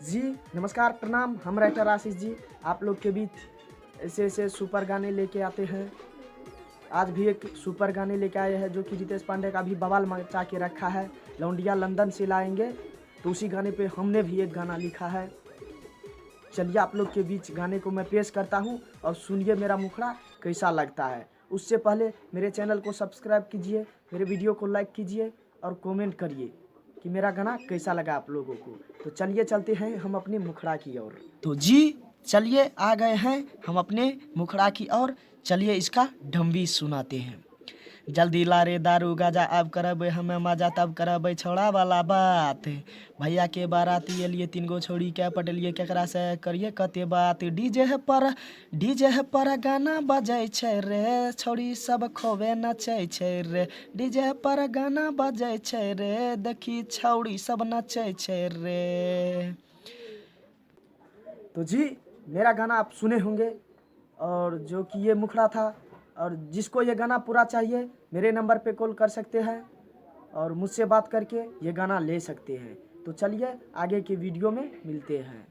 जी नमस्कार, प्रणाम। हम राइटर आशीष जी आप लोग के बीच ऐसे सुपर गाने लेके आते हैं। आज भी एक सुपर गाने लेके आए हैं जो कि रितेश पांडे का भी बवाल मचा के रखा है। लौंडिया लंदन से लाएंगे, तो उसी गाने पे हमने भी एक गाना लिखा है। चलिए आप लोग के बीच गाने को मैं पेश करता हूँ और सुनिए मेरा मुखड़ा कैसा लगता है। उससे पहले मेरे चैनल को सब्सक्राइब कीजिए, मेरे वीडियो को लाइक कीजिए और कमेंट करिए कि मेरा गाना कैसा लगा आप लोगों को। तो चलिए चलते हैं हम अपने मुखड़ा की ओर। तो जी चलिए आ गए हैं हम अपने मुखड़ा की ओर। चलिए इसका ढम्बी सुनाते हैं। जल्दी ला रे दारू गाजा, अब करब हमें मजा तब करब छोड़ा वाला बात। भैया के बाराती एलिए 3 गो छोड़ी के पटलिए केकरा से करिए कते बात। डीजे है पर गाना बजै छै रे, छोड़ी सब खोवे नचै छै रे। डीजे पर गाना बजै छै रे, देखी छौड़ी सब नचै छै रे। तो जी मेरा गाना आप सुने होंगे और जो कि ये मुखड़ा था, और जिसको ये गाना पूरा चाहिए मेरे नंबर पे कॉल कर सकते हैं और मुझसे बात करके ये गाना ले सकते हैं। तो चलिए आगे के वीडियो में मिलते हैं।